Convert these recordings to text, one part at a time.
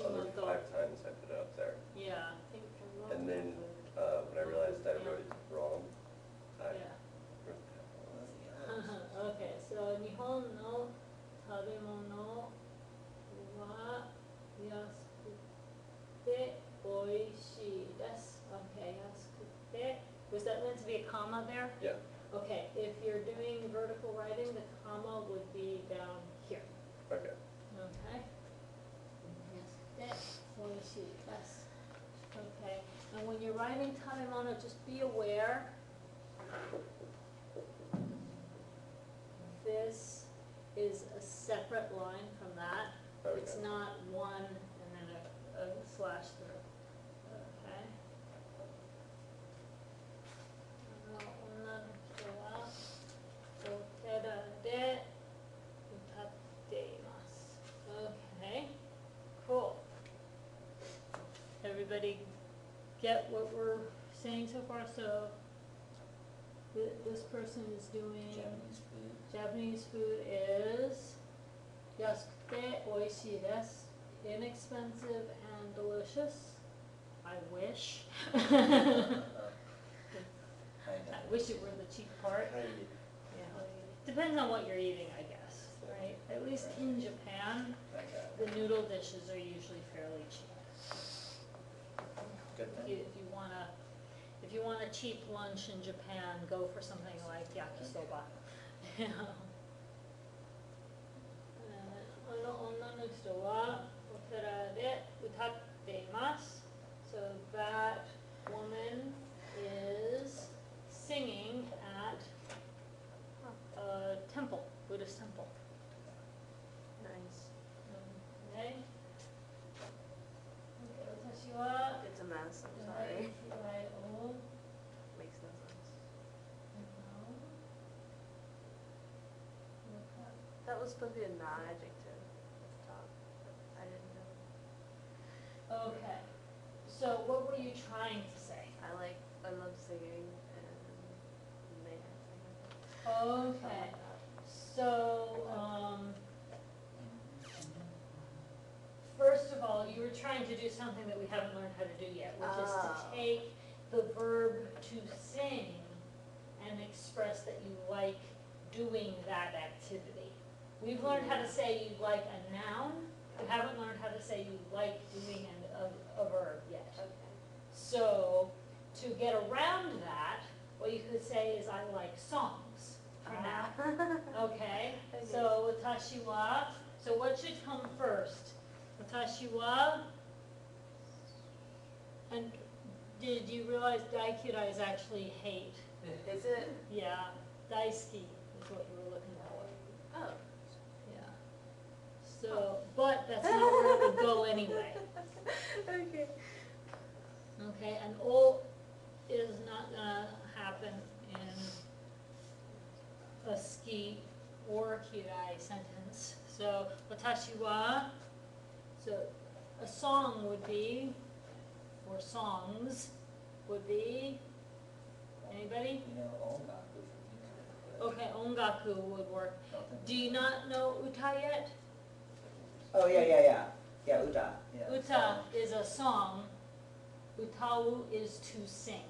other 5 times I put it up there. Yeah. And then when I realized I wrote it wrong, I Yeah. wrote Okay, so 日本の食べ物は安くておいしいです。Okay, 安くて. Was that meant to be a comma there? Yeah. Okay, if you're doing vertical writing, the comma would be down here. Okay. Okay. 安くておいしいです. Okay, and when you're writing 食べ物, just be aware this is a separate line from that. Okay. It's not one and then a slash through. Okay. 女の人はお寺で歌っています. Okay, cool. Everybody get what we're saying so far? So this person is doing Japanese food is 安くておいしいです. Inexpensive and delicious. I wish. I wish it were the cheap part. Yeah. Depends on what you're eating, I guess, right? At least in Japan, the noodle dishes are usually fairly cheap. If you want a cheap lunch in Japan, go for something like yakisoba. 女の人はお寺で歌っています. So that woman is singing at a temple, Buddhist temple. Nice. Okay. 私は It's a mess, I'm sorry. TIO Makes no sense. That was supposed to be a non-adjective at the top. I didn't know. Okay. So what were you trying to say? I love singing and may I sing? Okay. So, first of all, you were trying to do something that we haven't learned how to do yet, which is to take the verb to sing and express that you like doing that activity. We've learned how to say you like a noun. We haven't learned how to say you like doing a verb yet. Okay. So, to get around that, what you could say is I like songs for now. Okay? So, watashi wa. So what should come first? Watashi wa. And did you realize daikira is actually hate? Is it? Yeah. Daisuki is what you were looking for. Oh. Yeah. So, but that's not where it would go anyway. Okay. Okay, and o is not gonna happen in a ski or kirai sentence. So, watashi wa, so a song would be, or songs would be, anybody? Okay, ongaku would work. Do you not know uta yet? Oh, yeah, uta. Yeah, Uta is a song. Utau is to sing.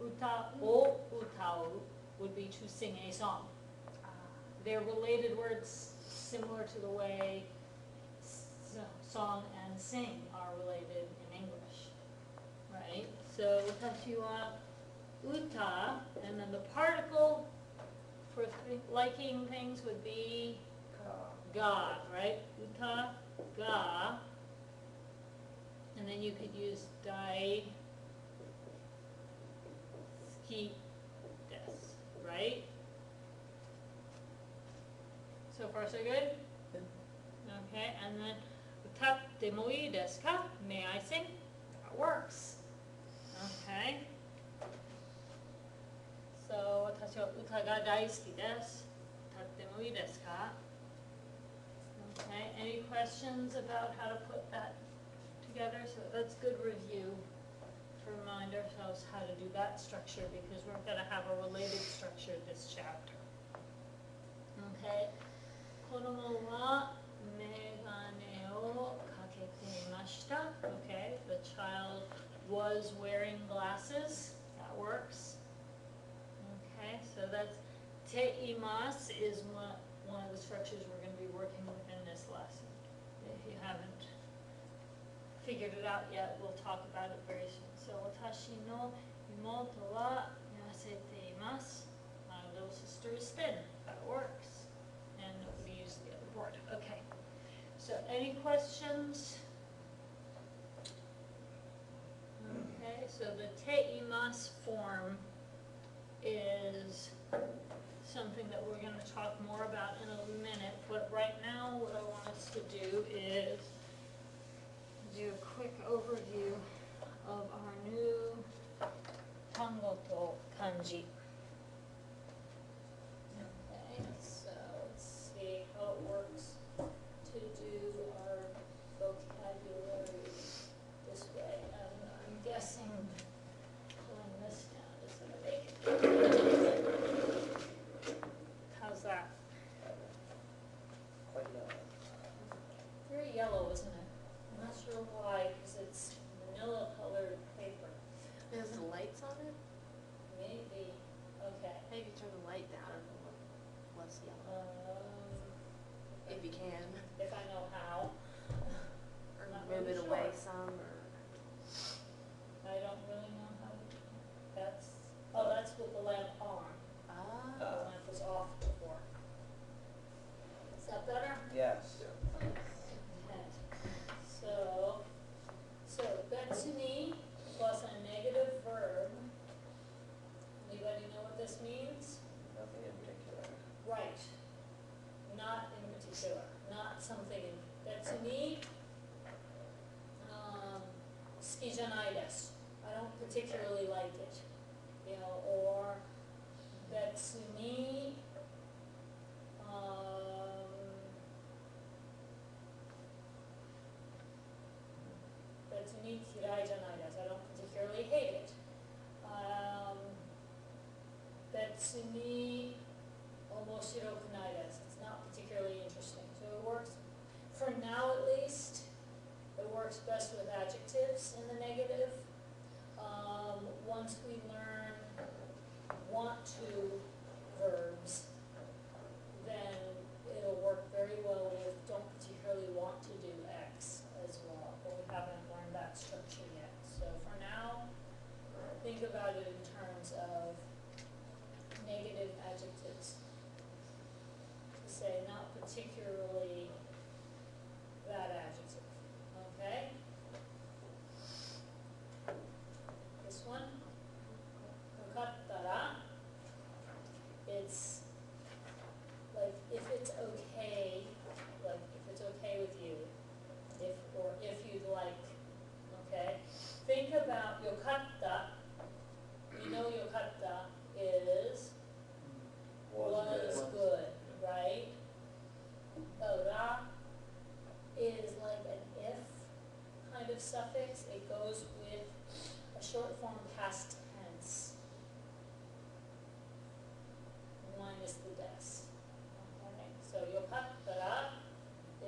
Uta o utau would be to sing a song. They're related words similar to the way song and sing are related in English. Right? So watashi wa uta, and then the particle for liking things would be ga, right? Uta, ga. And then you could use dai, ski, des, right? So far so good? Okay, and then utatte mo ii desu ka? May I sing? That works. Okay. So, 私は歌が大好きです。歌ってもいいですか? Okay, any questions about how to put that together? So that's good review to remind ourselves how to do that structure because we're going to have a related structure this chapter. Okay. 子供はメガネをかけて imashita, okay, the child was wearing glasses, that works. Okay, so that's, teimas is one of the structures we're gonna be working with in this lesson. If you haven't figured it out yet, we'll talk about it very soon. So, watashi no imoto wa yasete imasu. My little sister is thin, that works. And we use the other board, okay. So, any questions? Okay, so the teimas form is something that we're going to talk more about in a minute, but right now what I want us to do is do a quick overview of our new tango to kanji. Okay, so let's see how it works to do our vocabulary this way. I'm guessing pulling this down is going to make it. How's that? Quite yellow. Very yellow, isn't it? I'm not sure why, because it's manila colored paper. Has the lights on it? Maybe, okay. Maybe turn the light down and it'll look less yellow. If you can. If I know how. Or Not move really it away sure. some, or. I don't really know how to do that. That's with the lamp on. The Ah. lamp was off before. Is that better? Yes. Okay. So betsuni plus a negative verb. Anybody know what this means? Nothing in particular. Right. Not in particular, not something in, betsuni, ski janai desu. I don't particularly like it, you know, or betsuni, betsuni kirai janai desu. I don't particularly hate it. Betsuni omoshiroku nai desu. It's not particularly interesting. So it works, for now at least, it works best with adjectives in the negative. Once we learn want to verbs, then it'll work very well with don't particularly want to do X as well, but we haven't learned that structure yet. So for now, think about it in terms of negative adjectives. To say not particularly that adjective, okay? This one, yokattara, it's like if it's okay, like if it's okay with you, or if you'd like, okay? Think about yokatta, you know yokatta is was good, right? Ra is like an if kind of suffix. It goes with a short form past tense minus the des. Okay, so yokattara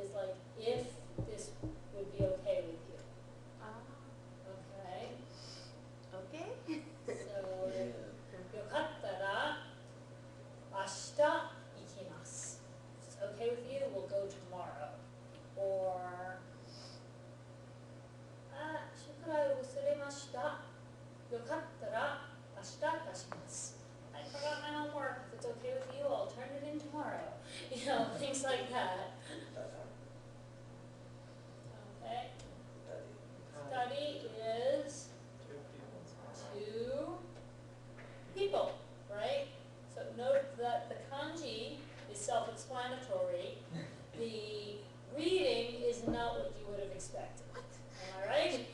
is like if this would be okay with you. Okay, Okay. so yokattara ashita ikimasu. If it's okay with you, we'll go tomorrow. Or shukurai wasuremashita. Yokattara ashita tashimasu. I forgot my homework. If it's okay with you, I'll turn it in tomorrow. You know, things like that. Okay. Study is two people, right? So note that the kanji is self-explanatory. The reading is not what you would have expected. Am I right?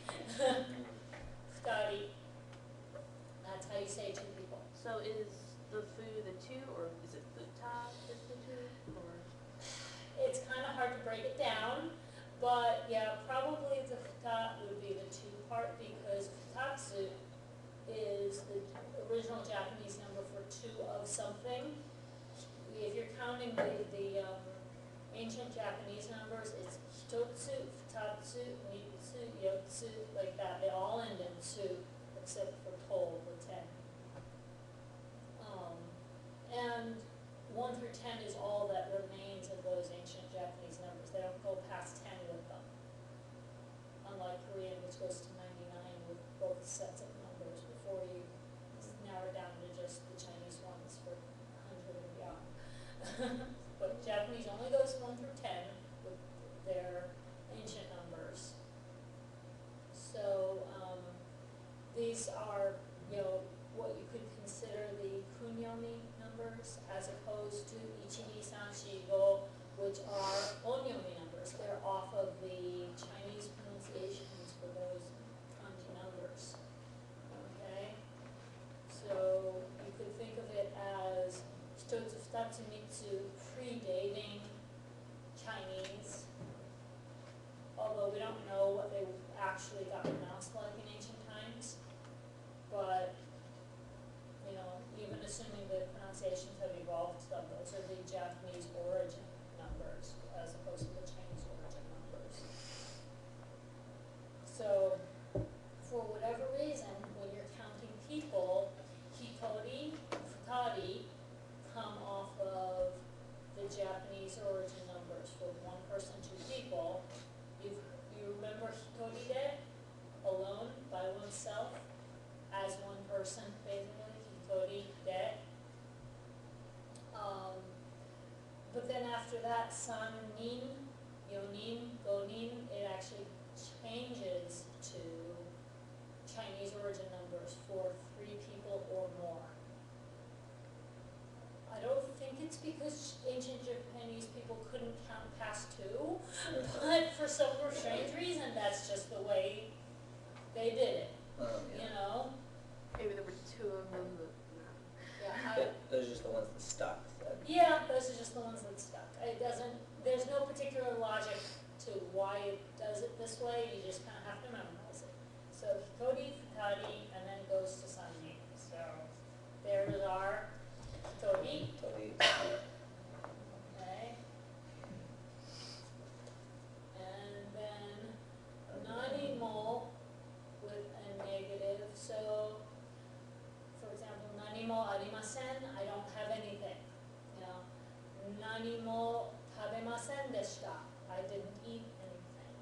Study. That's how you say two people. So is the fu the two, or is it futa is the two, or? It's kind of hard to break it down, but yeah, probably the futa would be the two part because futatsu is the original Japanese number for two of something. If you're counting the ancient Japanese numbers, it's hitotsu, tatsu, mitsu, yotsu, like that. They all end in tsu, except for to, the 10. And 1 through 10 is all that remains of those ancient Japanese numbers. They don't go past 10 with them. Unlike Korean, which goes to 99 with both sets of numbers before you narrow down to just the Chinese ones for 100 and beyond. But Japanese only goes 1 through 10 with their ancient numbers. So these are, what you could consider the kunyomi numbers, as opposed to ichini, sanshi, go, which are onyomi numbers. They're off of the Chinese pronunciations for those kanji numbers. Okay? So you could think of it as hitotsu, futatsu, mitsu, predating Chinese, although we don't know what they actually got pronounced like in ancient times. But, even assuming the pronunciations have evolved some, those are the Japanese origin numbers as opposed to the Chinese origin numbers. So, for whatever reason, when you're counting people, hitori, futari come off of the Japanese origin numbers. For 1 person, 2 people, you remember hitori de, alone, by oneself, as 1 person, basically, hitori de. But then after that, san, nin, yonin, gonin, it actually changes to Chinese origin numbers for 3 people or more. I don't think it's because ancient Japanese people couldn't count past 2, but for some strange reason, that's just the way they did it, Yeah. Maybe there were 2 of them. Yeah, Those are just the ones that stuck. yeah, those are just the ones that stuck. It doesn't, there's no particular logic to why it does it this way, you just kind of have to memorize it. So hitori, futari, and then it goes to sanji. So there's our hitori. Totally. Okay. And then nanimo with a negative. So, for example, nanimo arimasen, I don't have anything. Nanimo tabemasen deshita, I didn't eat anything.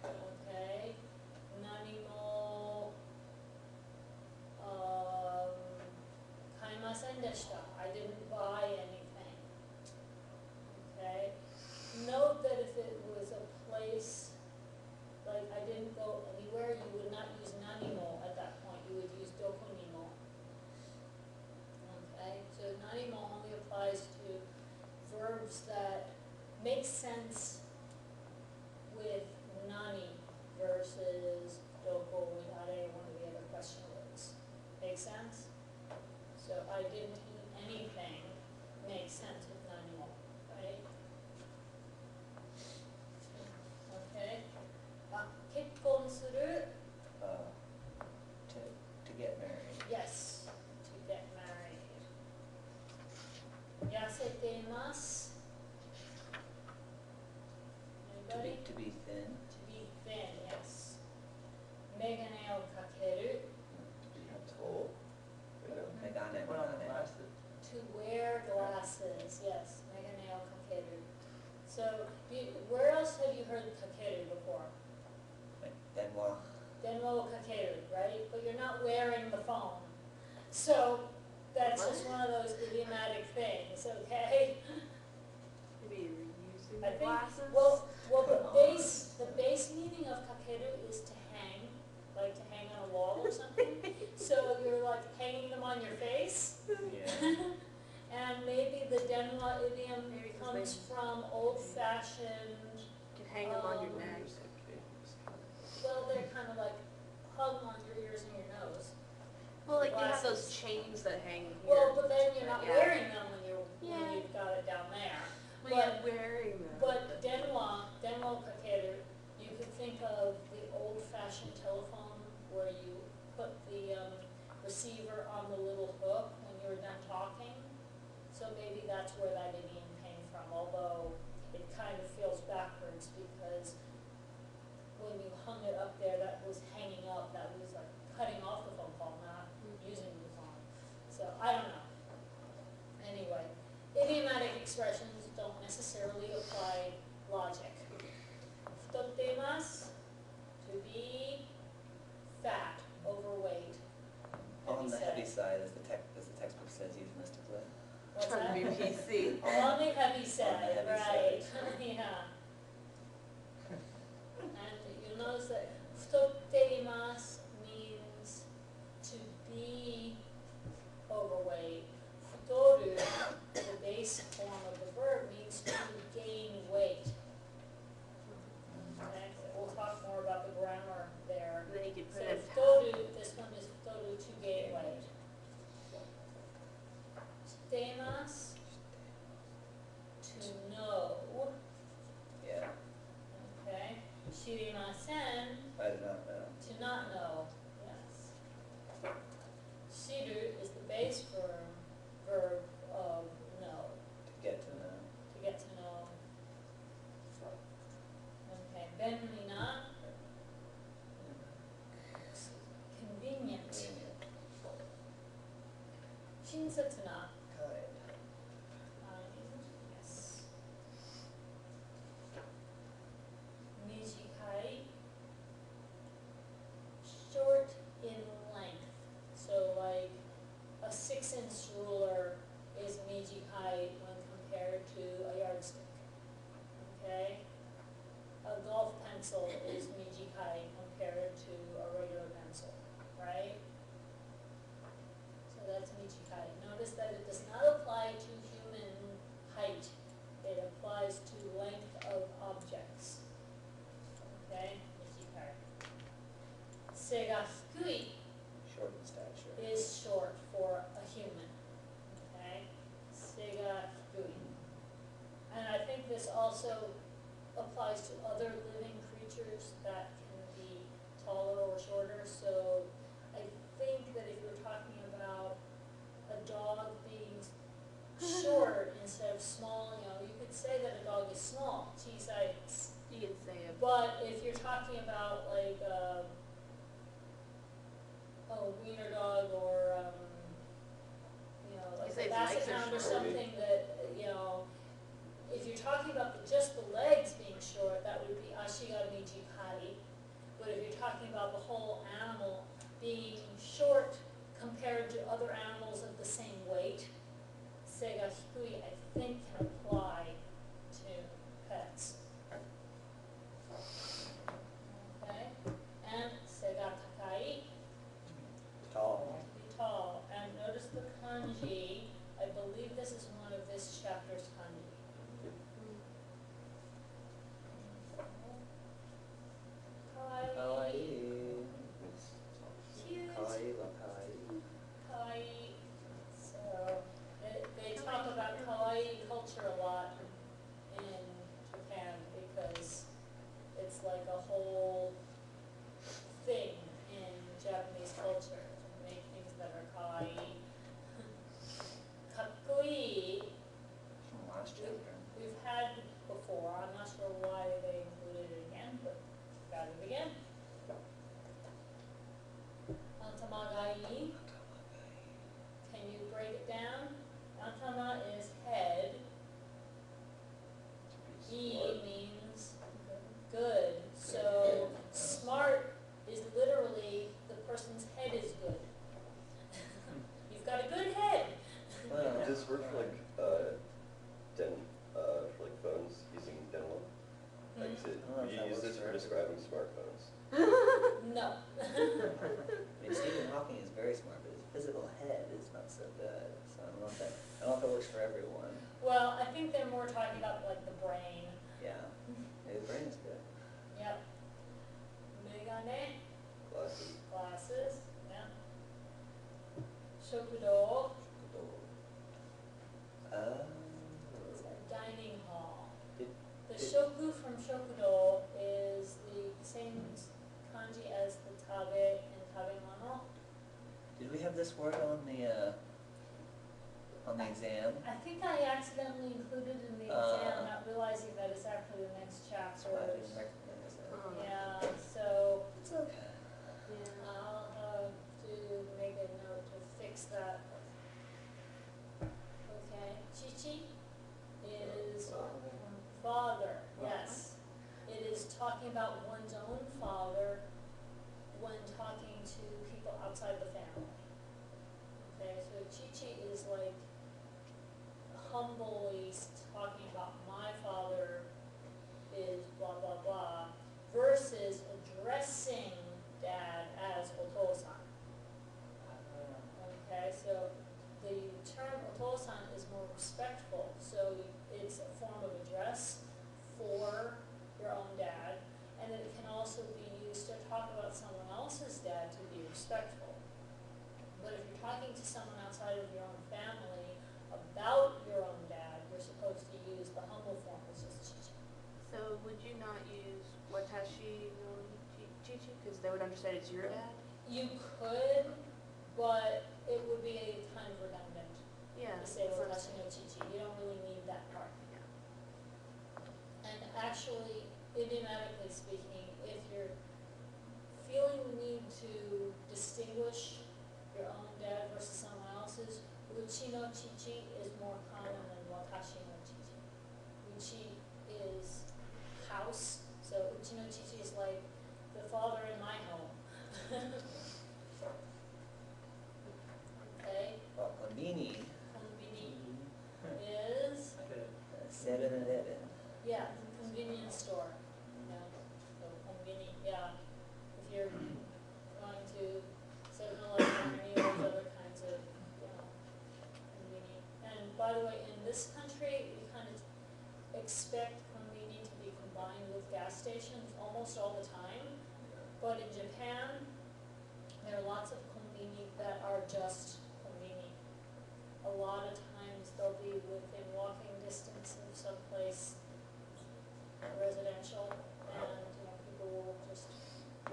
Okay. Nanimo kaimasen deshita, I didn't buy anything. Okay. Note that if it was a place, like I didn't go anywhere, you would not use nanimo at that point, you would use dokonimo. Okay, so nanimo only applies to verbs that make sense with nani versus doko, widare, one of the other question words. Make sense? So I didn't eat anything makes sense with nanimo, right? Okay. Kekkon suru, To get married. yes, to get married. Yasete-masu. Anybody? To be thin. To be thin, yes. Megane o kakeru. To be tall. Megane. What else Megane. lasted? To wear glasses, yes. Megane o kakeru. So, where else have you heard kakeru before? Denwa. Denmo kakeru, right? But you're not wearing the phone. So, that's just one of those idiomatic things, okay? Maybe you're using I the think, glasses? well, Put the on. base meaning of kakeru is to hang, like to hang on a wall or something. So you're like hanging them on your face. Yeah. And maybe the Denwa idiom Maybe 'cause comes they- from old-fashioned, You can hang them on your neck. well, they're kind of like hung on your ears and your nose. Well, like they have Glasses. those chains that hang here. Well, but then you're not Yeah. wearing them when Yeah. you've got it down there. Well, you're wearing them. But Denwa kakeru, you could think of the old-fashioned telephone where you put the receiver on the little hook when you were done talking. So maybe that's where that idiom came from, although it kind of feels backwards because it up there, that was hanging up, that was like cutting off the phone call, not using the phone. So, I don't know. Anyway, idiomatic expressions don't necessarily apply logic. Futotemasu, to be fat, overweight. On the heavy side. side, as the textbook says, euphemistically. What's Trying to be that? PC. On the heavy side, heavy right, side. yeah. And you'll notice that futoteimasu means to be overweight. Futoru, the base form of the verb, means to gain weight. Okay, so we'll talk more about the grammar there. Then you could So put it. futoru, this one is futoru, to gain weight. Shitemasu, to know, Yeah, okay. Shirimasen, I did not know. to not know, yes. Shiru is the base verb of know, To get to know. to get to know. Okay, benmina, convenient. Shinsetsuna, Kind. yes. Mijikai, short in length. So like a 6-inch ruler is mijikai when compared to a yardstick. Okay? A golf pencil is mijikai compared to a regular pencil, right? So that's mijikai. Notice that it does not apply to human height. It applies to length of objects. Okay, mijikai. Sega fukui Short in stature. is short for a human. Okay, sega fukui. And I think this also applies to other living creatures that can be taller or shorter. So I think that if you're talking about a dog being short instead of small, you could say that a dog is small, chisai. You can say it. But if you're talking about like a wiener dog or like You say a its basset legs are hound or short. something that if you're talking about just the legs being short, that would be ashiga mijikai. But if you're talking about the whole animal being short compared to other animals of the same weight, sega hikui I think can apply to pets. Okay, and sega takai, Tall. be tall. And notice the kanji. I believe this is one of this chapter's kanji. Kawaii. Kawaii. Cute. Kawaii wa kawaii. Kawaii. So they talk about kawaii culture a lot in Japan because it's like a whole thing in Japanese culture to make things that are kawaii. Kakkoi, From last chapter. we've had before. I'm not sure why they included it again, but got it again. Antamagai. Can you break it down? Antama is head. E means good. So smart is literally the person's head is good. You've got a good head. Well, Does this work for like, for like phones using dental? Like, Mhm. is it, I don't know if you that use works this for for everyone. describing smartphones? No. I mean, Stephen Hawking is very smart, but his physical head is not so good. So I don't know if that works for everyone. Well, I think they're more talking about like the brain. Yeah. Maybe the brain is good. Yep. Megane, Glasses? glasses, yeah. Shokudo, it's a dining hall. Did- The did- shoku from shokudo is the same kanji as the tabe and tabemano. Did we have this word on the exam? I think I accidentally included in the exam, not realizing that it's actually the next So I chapter. didn't recognize that. Yeah, so okay. Yeah. I'll have to make a note to fix that. Okay, chichi is father, yes. It is talking about one's own father when talking to people outside the family. Okay, so chichi is like humbly talking about my father is blah, blah, blah, versus addressing dad as otosan. Okay, so the term otosan is more respectful, so it's a form of address for your own dad, and it can also be used to talk about someone else's dad to be respectful. But if you're talking to someone outside of your own family about your own dad, you're supposed to use the humble form, which is chichi. So would you not use watashi no chichi, because they would understand it's your dad? You could, but it would be kind of redundant Yeah. to say that's what I'm watashi no saying. chichi. You don't really need that part. Yeah. And actually, idiomatically speaking, if you're feeling the need to distinguish your own dad versus someone else's, uchi no chichi is more common than watashi no chichi. Uchi is house, so uchi no chichi is like the father in my home. Okay, Well, konbini, konbini is, 7-Eleven. yeah, convenience store, you know, so konbini, yeah. If you're going to 7-Eleven or any of those other kinds of, you know, konbini. And by the way, in this country, we kind of expect konbini to be combined with gas stations almost all the time. But in Japan, there are lots of konbini that are just konbini. A lot of times they'll be within walking distance of someplace residential, and you know, people will just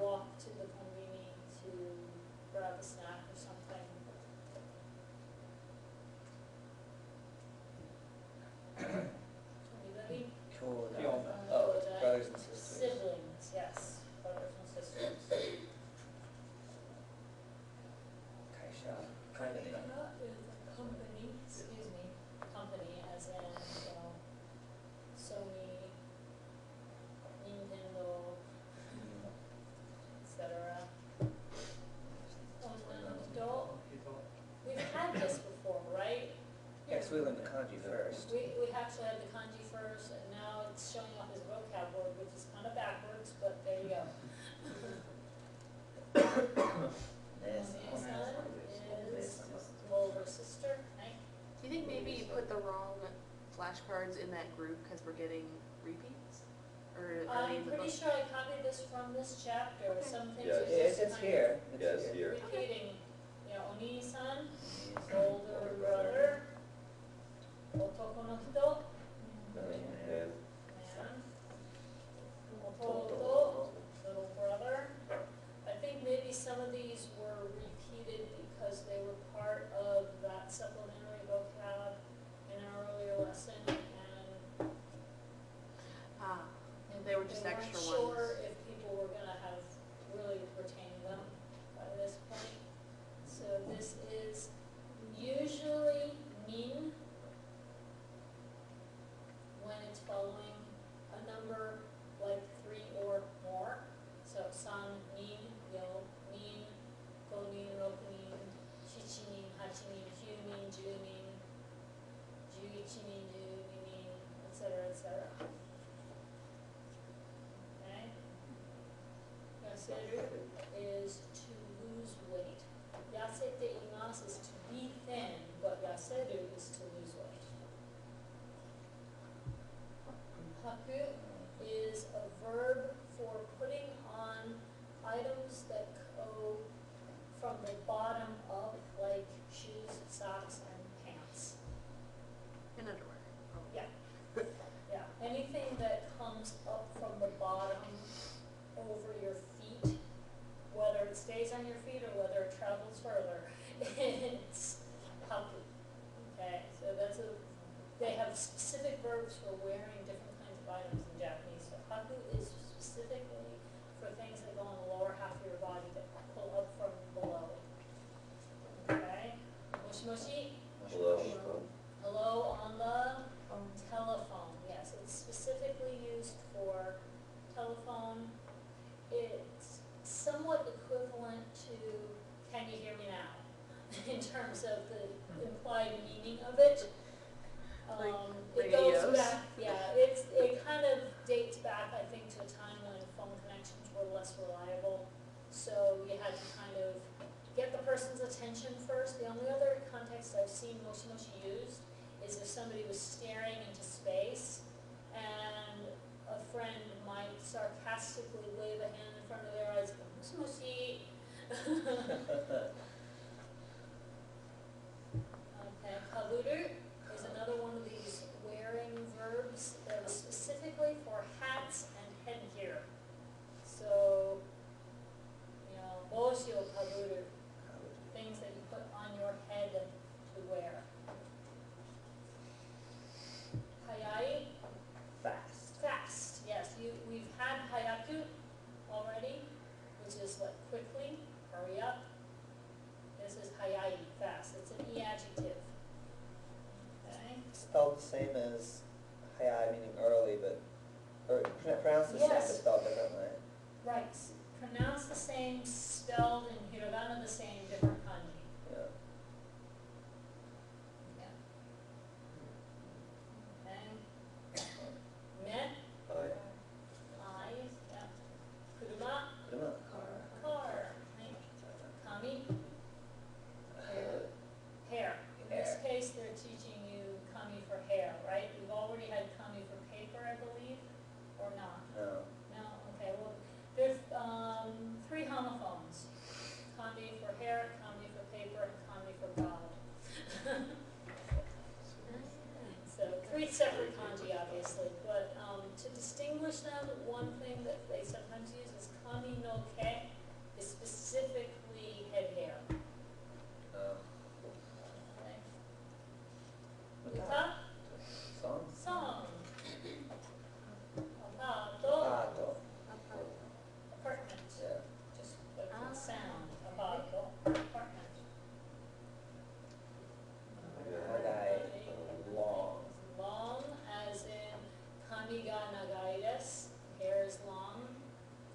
walk to the konbini to grab a snack or something. Anybody? Kyodai. Oh, it's brothers and sisters. Siblings, yes, brothers and sisters. Kaisha. Kaisha Company. is a company, excuse me, company as in, you know, Sony, Nintendo, etc. We've had this before, right? Yes, we learned the kanji first. We actually had the kanji first, and now it's showing up as a vocab word, which is kind of backwards, but there you go. Yes. Son is older sister, right? Do you think maybe you put the wrong flashcards in that group because we're getting repeats? Or are they in I'm the pretty book? sure I copied this from this chapter, Okay. some things Yes. are Yes, just it's kind here. of Yes, here. repeating. You know, Oni-san, older brother, otoko no hito, And man, ototo, little brother. I think maybe some of these were repeated because they were part of that supplementary vocab in an earlier lesson, and Ah, they were just extra weren't sure ones. if people were gonna have really retained them by this point. So this is usually min when it's following a number like 3 or more. So san, min, yo, min, go min, roku min, shichi min, hachi min, kyu min, ju min, juichi min, ju min, etc., etc. Okay? Yaseru is to lose weight. Yasete imasu is to be thin, but yaseru is to lose weight. Haku is a verb for putting on items that go from the bottom up, like shoes, socks, and pants. And underwear. Yeah, yeah, anything that comes up from the bottom over your feet, whether it stays on your feet or whether it travels further, it's haku. Okay, so they have specific verbs for wearing different kinds of items in Japanese. So haku is specifically for things that go on the lower half of terms of the implied meaning of it. Like It goes radios? back, yeah, it kind of dates back, I think, to a time when phone connections were less reliable. So you had to kind of get the person's attention first. The only other context I've seen moshi used is if somebody was staring into space and a friend might sarcastically wave a hand in front of their eyes, go, moshi. Okay, kaburu is another one of these wearing verbs that is specifically for hats and headgear. So, you know, boshi o kaburu, things that you put on your head to wear. Hayai, Fast. fast, yes. We've had hayaku already, which is like quickly, hurry up. This is hayai, fast. It's an e adjective. Okay. Spelled the same as hayai, meaning early, but, or pronounced the same, but Yes. spelled differently. Right. Pronounced the same, spelled in hiragana the same, different kanji. Yeah. Yeah. Okay. Men, Aye. eyes, yeah. Kuruma, Kuruma. car. Right. Kami, hair. In this Hair. case, they're teaching you kami for hair, right? We've already had kami for paper, I believe, or not? No. No, okay, well, there's, 3 homophones. Kami for hair, kami for paper, and kami for God. So 3 separate kanji, obviously, but, to distinguish them, one thing that they sometimes use is kami no ke, is specifically head hair. Okay. Uta, Song? song. Apato, Pato. apartment. Yeah. Just the sound, apato, apartment. Nagai, long. Long, as in kami ga nagai desu, hair is long.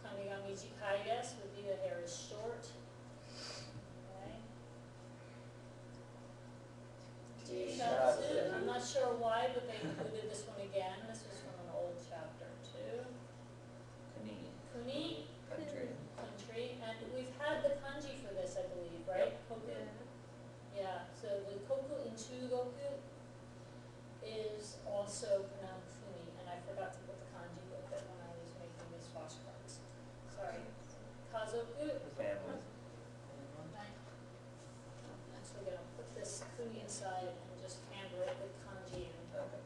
Kami ga mijikai desu would be the hair is short. Okay. Jishatsu, I'm not sure why, but they included this one again. This was from an old chapter too. Kuni. Kuni, Country. country, and we've had the kanji for this, I believe, right? Koku. Yeah, so the koku in Chugoku is also pronounced kuni, and I forgot to put the kanji with it when I was making these flashcards. Sorry. Kazoku. Family. Right. Actually gonna put this kuni inside and just handwrite the kanji in. Okay.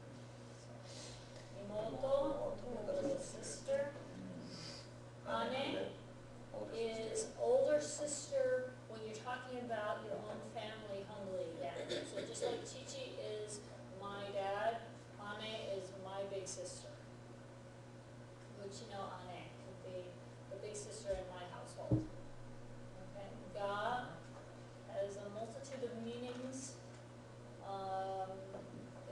Imoto, little sister. Ane Older is sister. older sister when you're talking about your own family humbly. Yeah. So just like Chichi is my dad, Ane is my big sister. Which, you know, Ane could be the big sister in my household. Okay. Ga has a multitude of meanings.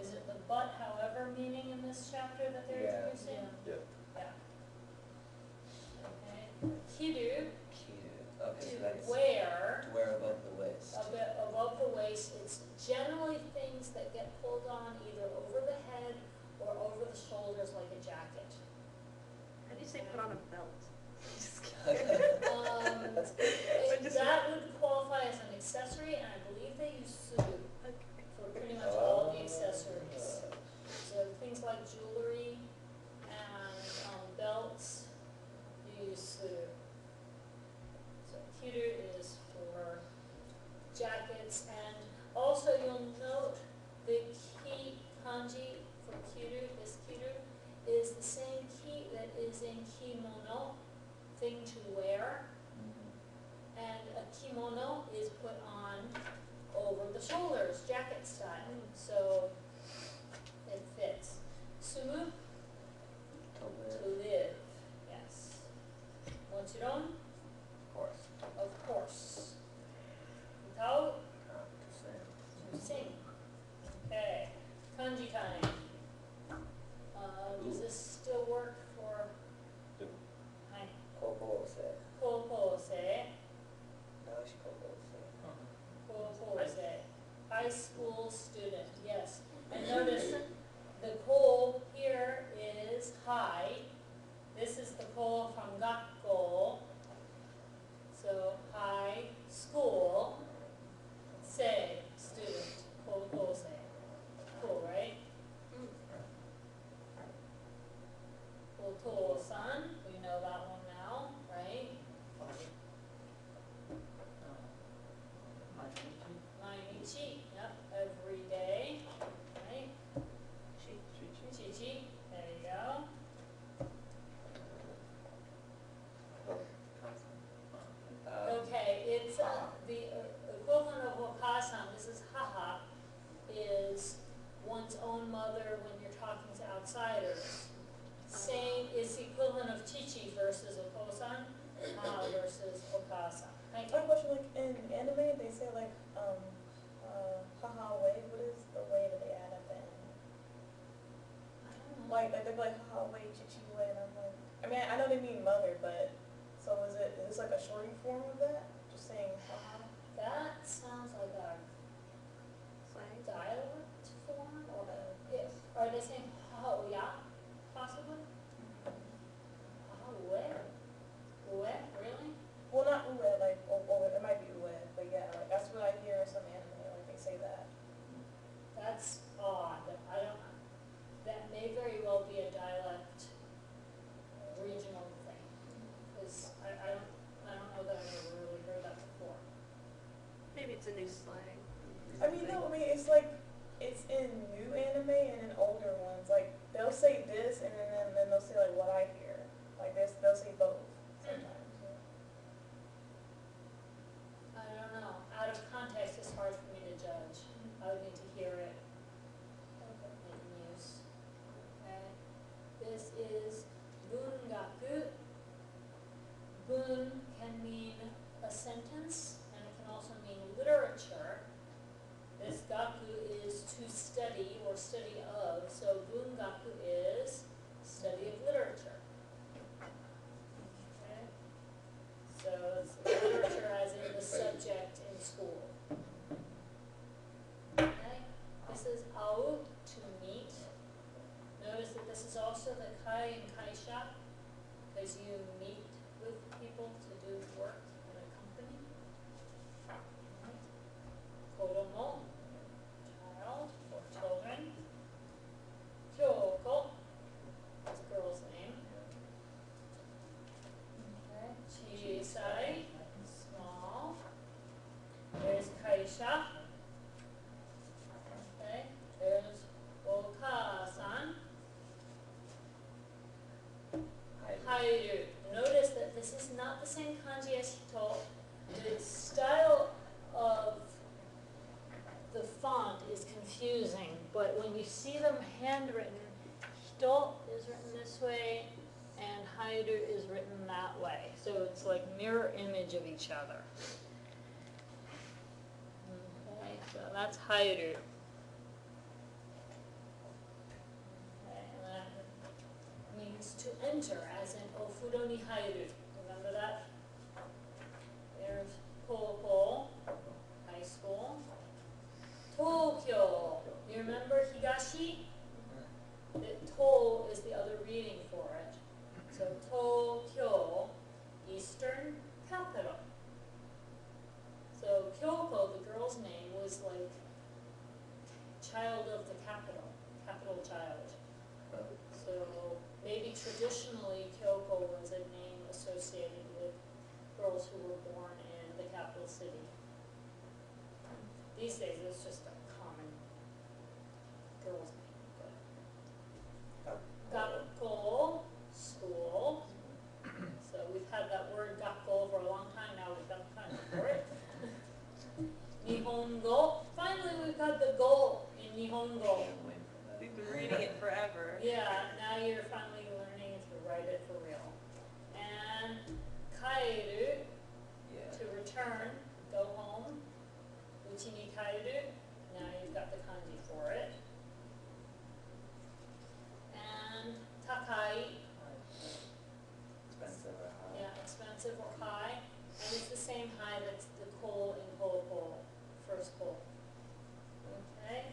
Is it the but however meaning in this chapter that they're Yeah. introducing? Yep. Yeah. Okay. Kiru, Kiru. Okay, so to that's wear. to wear above the waist. A bit above the waist, it's generally things that get pulled on either over the head or over the shoulders like a jacket. How do you say put on a belt? Just That would qualify as an accessory, and I believe they use suru Okay. for pretty much all the accessories. So things like jewelry and belts, you use suru. So kiru is for jackets, and also you'll note the ki kanji for kiru, this kiru, is the same ki that is in kimono, thing to wear, Mhm. and a kimono is put on over the shoulders, jacket style, so it fits. Sumu, To to live. live, yes. Mochiron, Of course. of course. Utau, To sing. to sing. Okay, kanji time. Does this still work for? Yep. Hi, Kokose. kopose, Naoshi kokose. kopose. cool student, yes. And notice the ko here is high. This is the ko from gakko. So high school. Sei, student. Koutosei. Cool, right? Koto-san, we know that one now, right? Mainichi, yep, every day, right? Chichi, there you go. Okay, it's the equivalent of wakasan, this is haha, is one's own mother when you're talking to outsiders. Same is the equivalent of chichi versus okosan, versus okasan. Thank you. My question, like in anime, they say like, haha way. What is the way that they add at the end? I don't know. Like they're like haha way, chichi way, and I'm like, I mean, I know they mean mother, but so is this like a shorty form of that? Just saying haha. That sounds like a Slang. dialect form, or are they saying haoya, possibly? Haoe? Ue, really? Well, not ue, like, it might be ue, but yeah, like that's what I hear in some anime, like they say that. That's odd. I don't, that may very well be a dialect regional thing, because I don't know that I've ever really heard that before. Maybe it's a new slang. I mean, no, I mean, it's like, it's in new anime and in older ones, like, they'll say this and then they'll say like what I hear. Like this, they'll say both sometimes. Yeah. I don't know. Out of context, it's hard for me to judge. I would need to hear it in use. Okay. This is bungaku. Bun can mean a sentence, and it can also mean literature. This gaku is to study or study of, so bungaku is study of literature. Okay? So it's literature as in the subject in school. Okay? This is au, to meet. Notice that this is also the kai and kaisha, because you meet with people to do work in a company. Right? Kodomo, child or children. Kyoko, that's a girl's name. Okay. Chisai, small. There's kaisha. Okay. There's okasan. Hairu. Notice that this is not the same kanji as hito. The style of the font is confusing, but when you see them handwritten, hito is written this way and hairu is written that way. So it's like mirror image of each other. Okay, so that's hairu. Okay, and that means to enter, as in ofuro ni hairu. Remember that? There's koko, high school. Tokyo. You remember Higashi? The to is the other reading for it. So Tokyo, eastern capital. So Kyoko, the girl's name, was like child of the capital, capital child. So maybe traditionally Kyoko was a name associated with girls who were born in the capital city. These days it's just a common girl's name. But Gakko, school. So we've had that word gakko for a long time now, we've got the kanji for it. Nihongo. Finally we've got the go in Nihongo. We've been reading it forever. Yeah, now you're finally learning to write it for real. And kaeru, to return, go home. Uchi ni kaeru, now you've got the kanji for it. And takai, Expensive or high. yeah, expensive or high. And it's the same high that's the ko in ko, first ko. Okay?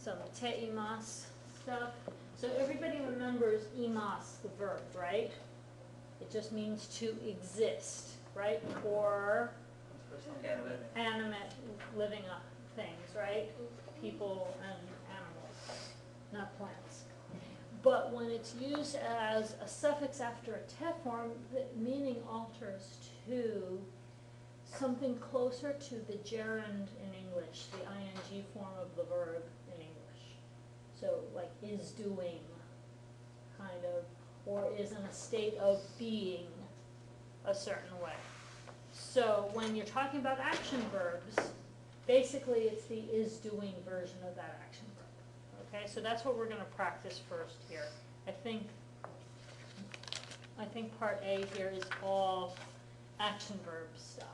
some te imas stuff. So everybody remembers imas, the verb, right? It just means to exist, right? Or animate living things, right? People and animals, not plants. But when it's used as a suffix after a te form, the meaning alters to something closer to the gerund in English, the ing form of the verb in English. So like is doing, kind of, or is in a state of being a certain way. So when you're talking about action verbs, basically it's the is doing version of that action verb. Okay, so that's what we're going to practice first here. I think part A here is all action verb stuff.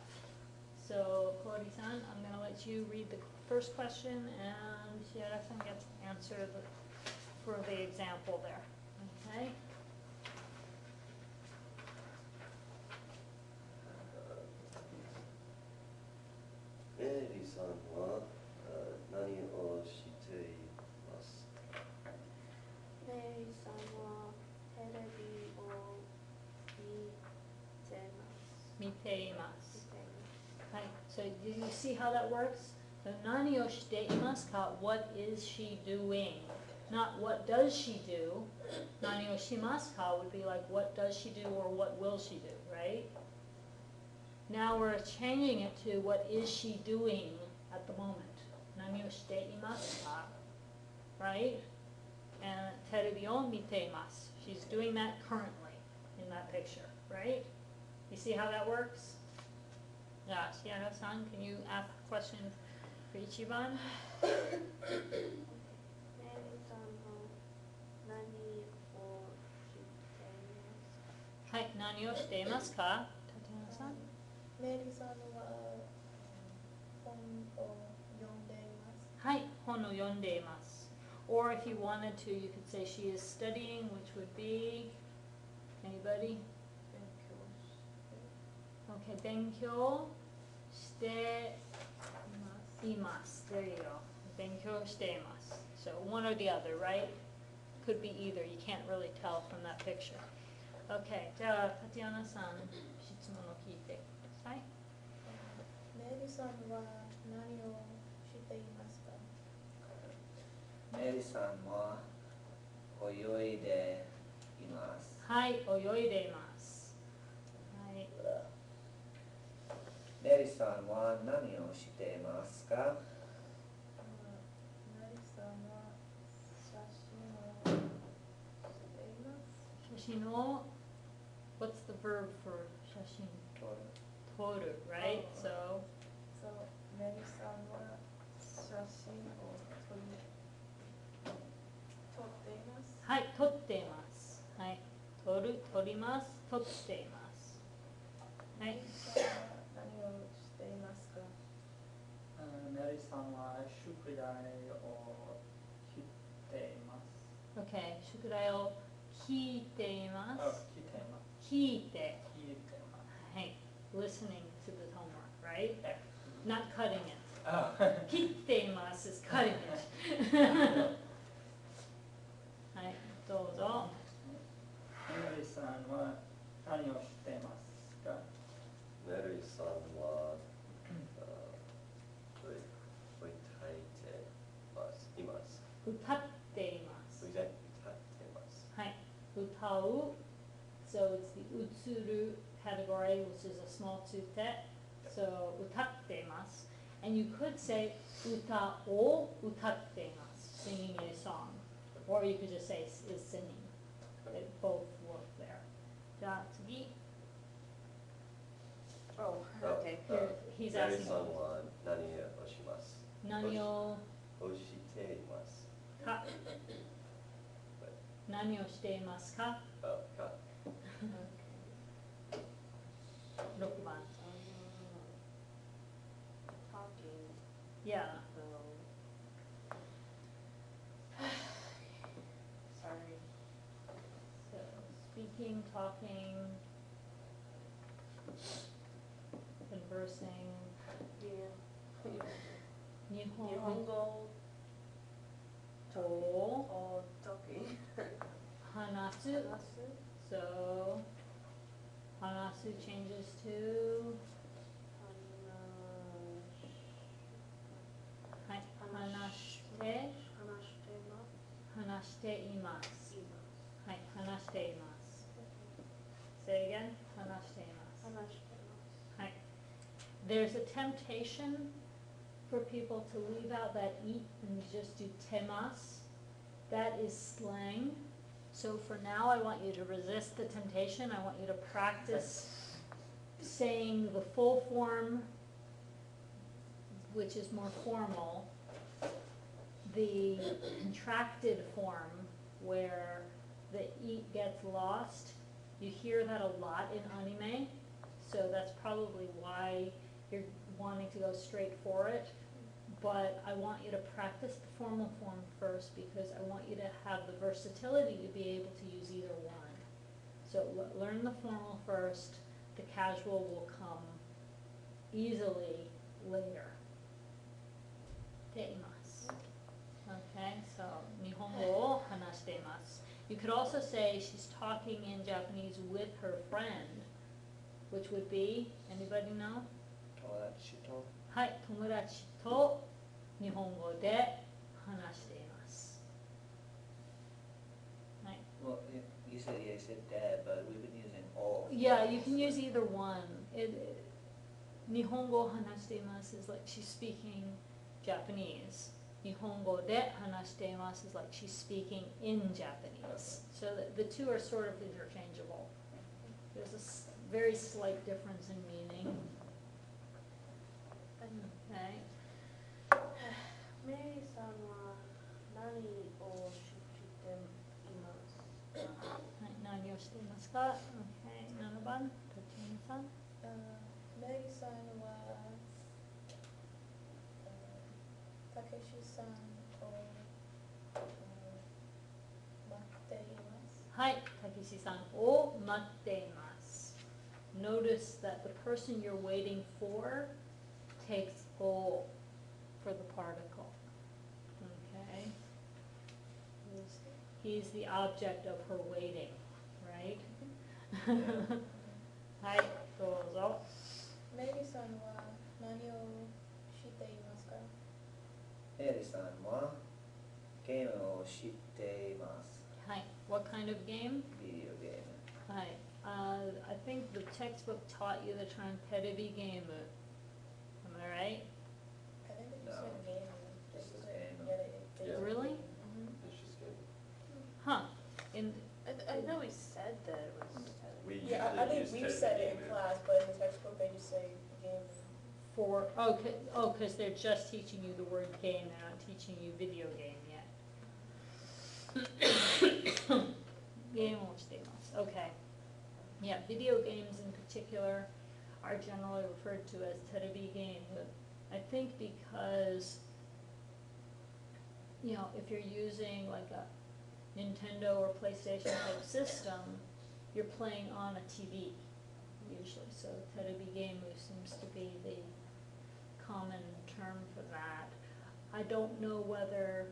So Cody-san, I'm going to let you read the first question, and Shiara-san gets to answer for the example there. Okay? メリーさんは何をしていますか？メリーさんはテレビを見ています。 Right, so do you see how that works? So, 何をしていますか? What is she doing? Not what does she do. 何をしますか would be like what does she do or what will she do, right? Now we're changing it to what is she doing at the moment. 何をしていますか? Right? And テレビを見ています. She's doing that currently in that picture, right? You see how that works? Yeah, Shiara-san, can you ask a question for Ichiban? メリーさんは何をしていますか？はい、何をしていますか? Tatiana-san? メリーさんは本を読んでいます。はい、本を読んでいます. Or if you wanted to, you could say she is studying, which would be, anybody? 勉強しています. There you go. 勉強しています. So one or the other, right? Could be either. You can't really tell from that picture. Okay, じゃあ、タティアナさん、質問を聞いてください。メリーさんは何をしていますか？メリーさんは泳いでいます。はい、泳いでいます。はい。メリーさんは何をしていますか？メリーさんは写真をしています。写真を What's the verb for 写真? 撮る, right? So,メリーさんは写真を撮っています。はい、撮っています。はい、撮ります、撮っています。はい。メリーさんは何をしていますか？メリーさんは宿題を聞いています。Okay, 宿題を聞いています。聞いています。聞いて。ます。はい。Listening to the homework, right? Not cutting it. 切っています is cutting it. はい、どうぞ。メリーさんは何をしていますか？メリーさんは歌っています。歌っています。歌っています。はい、歌う。So it's the utsuru category, which is a small tsute. So 歌っています. And you could say 歌を歌っています, singing a song. Or you could just say is singing. They both work there. じゃあ次. Oh, okay. Here, he's メリー asking さんは何をします？何をしていますか何をしていますかか。6番. Talking. Yeah. Sorry. So speaking, talking, conversing. 日本日本語と or talking. 話す Hanasu. So, 話す changes to はい、話して話していますはい、話しています Say again 話していますはい There's a temptation for people to leave out that eat and just do temas. That is slang. So for now, I want you to resist the temptation. I want you to practice saying the full form, which is more formal, the contracted form where the eat gets lost. You hear that a lot in anime, so that's probably why you're wanting to go straight for it. But I want you to practice the formal form first because I want you to have the versatility to be able to use either one. So learn the formal first, the casual will come easily later. Teimasu. Okay, so Nihongo o hanashite imasu. You could also say she's talking in Japanese with her friend, which would be, anybody know? 友達とはい、友達と日本語で話しています。はい。 Well, you said dad, but we've been using all. Yeah, you can use either one. 日本語を話しています is like she's speaking Japanese. 日本語で話しています is like she's speaking in Japanese. So the two are sort of interchangeable. There's a very slight difference in meaning. Okay. メイさんは何をしていますか？はい、何をしていますか ?Okay, 7番、とちみさん。メイさんはたけしさんを待っていますはい、たけしさんを待っています。Notice that the person you're waiting for takes o for the particle. Okay? He's the object of her waiting, right? はい、どうぞ。メリさんは何をしていますか？エリさんはゲームを知っています。はい、What kind of game? ビデオゲーム。はい。I think the textbook taught you the term テレビゲーム。Am I right? I think they just No. said game. This is They game. get it. They Yeah. just- Really? Mhm. It's just good. Huh. In, I know we said that it was. We Yeah, I usually think use we've Ted said it in Gaming. class, but in the textbook they just say game. for, because they're just teaching you the word game, they're not teaching you video game yet. ゲームをしています。Okay. Yeah, video games in particular are generally referred to as テレビゲーム. I think because, you know, if you're using like a Nintendo or PlayStation type system, you're playing on a TV usually. So テレビゲーム seems to be the common term for that. I don't know whether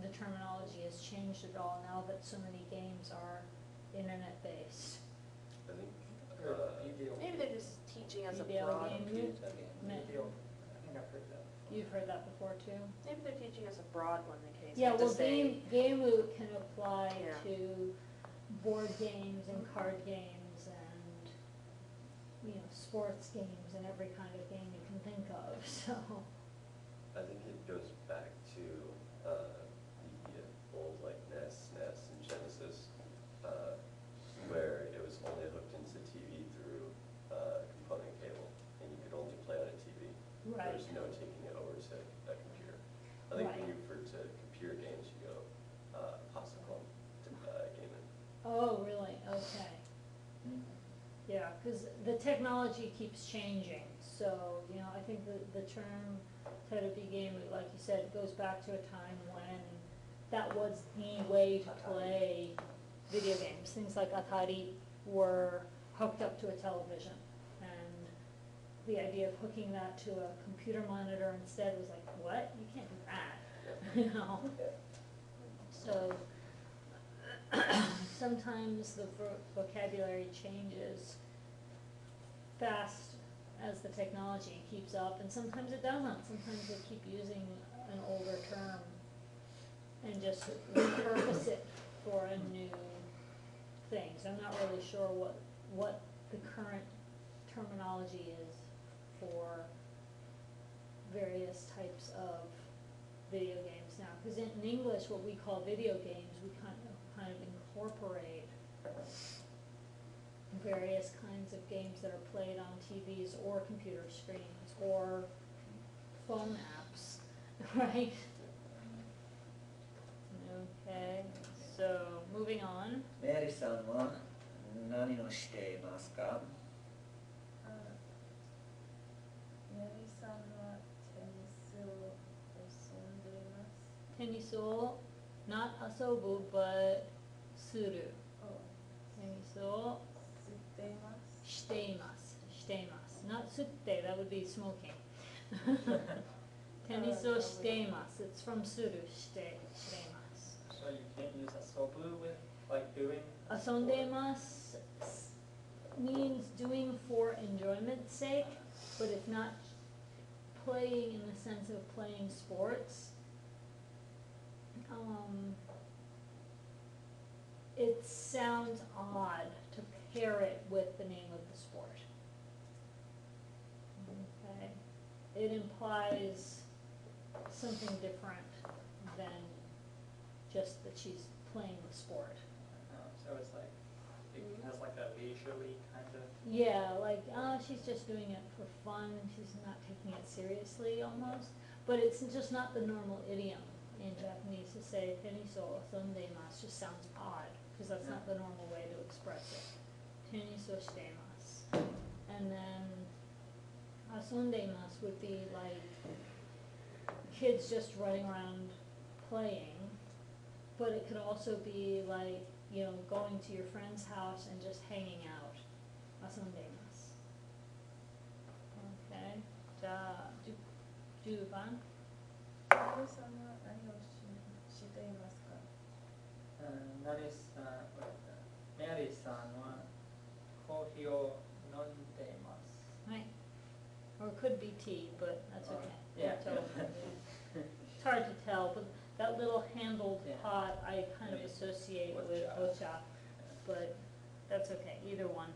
the terminology has changed at all now that so many games are internet-based. I think, Video. Maybe they're just teaching us Video abroad. game. Computer game. Video. I think I've heard that. You've heard that before too? Maybe they're teaching us abroad one in case. Yeah, we have to well, say- game can apply Yeah. to board games and card games and, you know, sports games and every kind of game you can think of, so. I think it goes back to the old like NES, SNES, and Genesis, where it was only hooked into TV through component cable, and you could only play on a TV. Right. There's no taking it over to a computer. I think when Right. you refer to computer games, you go Pasicom gaming. Oh, really? Okay. Mm. Yeah, because the technology keeps changing, so, you know, I think the term therapy game, like you said, goes back to a time when that was the way to play video games. Things like Atari were hooked up to a television, and the idea of hooking that to a computer monitor instead was like, what? You can't do that, you know? So sometimes the vocabulary changes fast as the technology keeps up, and sometimes it doesn't. Sometimes they keep using an older term and just repurpose it for a new thing. So I'm not really sure what the current terminology is for various types of video games now. Because in English, what we call video games, we kind of incorporate various kinds of games that are played on TVs or computer screens or phone apps, right? Okay, so moving on. メアリーさんは何をしていますか？メリーさんはテニスを遊んでいます。テニスを not 遊ぶ but する。テニスを吸っています。しています。しています。not 吸って that would be smoking. テニスをしています。It's from するしています。So you can't use asobu with like doing. 遊んでいます means doing for enjoyment's sake, but it's not playing in the sense of playing sports. It sounds odd to pair it with the name of the sport. Okay, it implies something different than just that she's playing the sport. So it's like, it has like a leisurely kind of. Yeah, like, she's just doing it for fun, she's not taking it seriously almost, but it's just not the normal idiom in Japanese to say tenis o asondemasu, just sounds odd, because that's not the normal way to express it. Tenis o shitemasu. And then asondemasu would be like kids just running around playing, but it could also be like, you know, going to your friend's house and just hanging out. Asondemasu. Okay. じゃあ、10番。メリーさんは何をしていますか？メアリーさんはコーヒーを飲んでいます。はい。Or it could be tea, but that's okay. Yeah. So, it's hard to tell, but that little handled Yeah. pot I kind of associate with ocha, but that's okay, either one.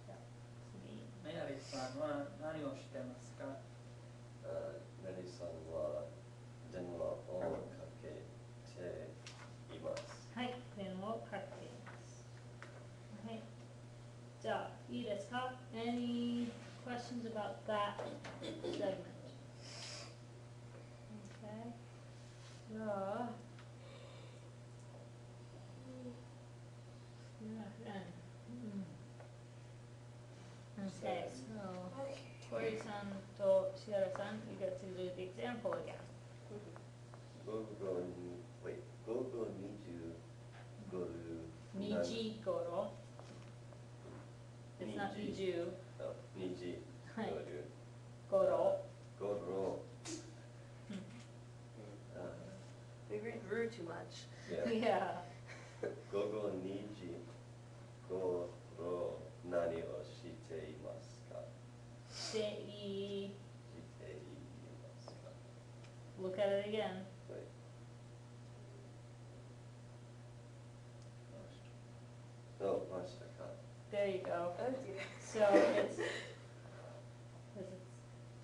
Yeah. メアリーさんは何をしてますか？メリーさんは電話をかけています。はい、電話をかけています。はい。じゃあ、いいですか? Any questions about that segment? Okay. じゃあ、Okay, so, Tori-san to Shiara-san, you get to do the example again. Wait, Gogo Niju Goru Niji goro. It's not niju. Oh, Niji Hi. Goru Goro. Goro. We grew too much. Yeah. Yeah. Gogo Niji Goro Nani o shite imasu ka? Shite. Shite imasu ka? Look at it again. Wait. Oh, mashita ka. There you go. Oh dear. So it's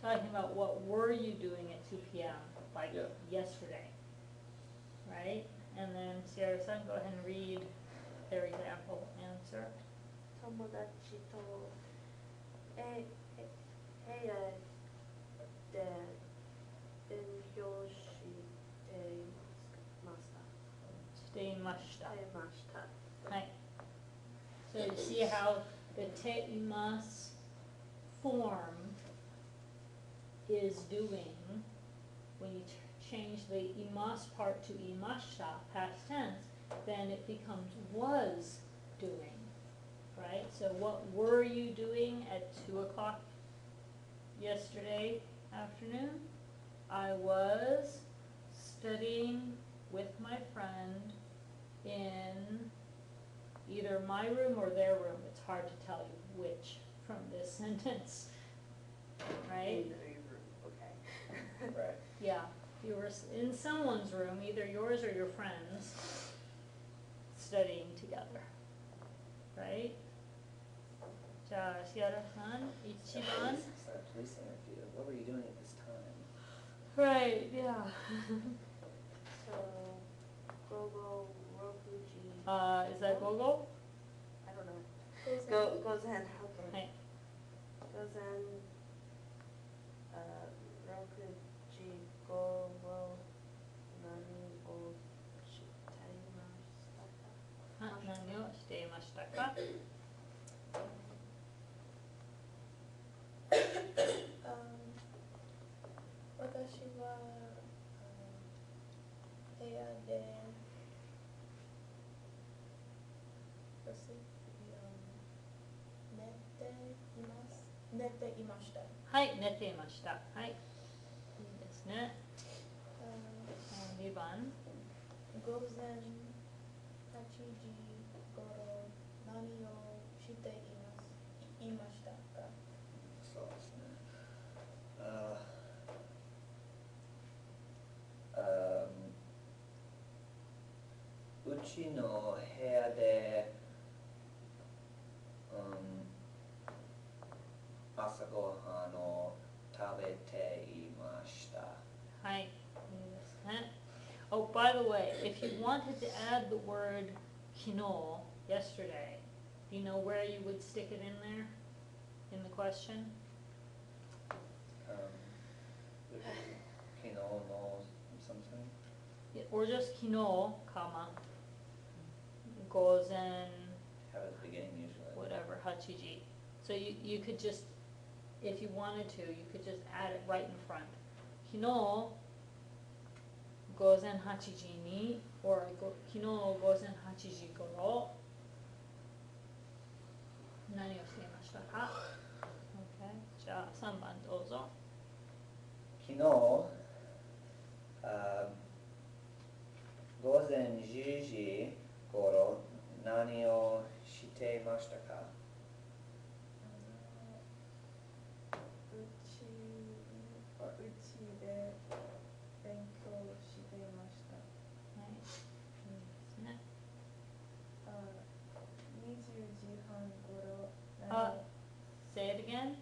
talking about what were you doing at 2 p.m. like Yeah. yesterday, right? And then Sierra-san, go ahead and read their example answer. 友達と部屋で勉強してました。はい. So you see how the teimas form is doing when you change the imas part to imashita, past tense, then it becomes was doing, right? So what were you doing at 2 o'clock yesterday afternoon? I was studying with my friend in either my room or their room. It's hard to tell you which from this sentence, right? Okay. Right. Yeah, you were in someone's room, either yours or your friend's, studying together, right? じゃあ、シアラさん、一番。 It's a police interview. What were you doing at this time? Right, yeah. So, Gogo Rokuji. Is that Gogo? I don't know. Gozen. Gozen, okay. はい。 Gozen, Rokuji, Gogo, Nani o shitaimashita ka? 何をしていましたか? Um, 私は、部屋で、寝ていました。はい、寝ていました。はい。いいですね。2番。午前8時頃何をしていましたか? そうですね。うちの部屋で、朝ごはんを食べていました。はい、いいですね。Oh, by the way, if you wanted to add the word 昨日, yesterday, do you know where you would stick it in there? In the question? 昨日の something? Yeah, or just 昨日, comma, 午前, Have it at the beginning usually. whatever, 8時. So you could just, if you wanted to, you could just add it right in front. 昨日午前8時に or 昨日午前8時頃何をしていましたか? Okay. じゃあ3番どうぞ。昨日、午前10時頃何をしていましたか? うちで勉強していました。はい。いいですね。20時半頃Say it again.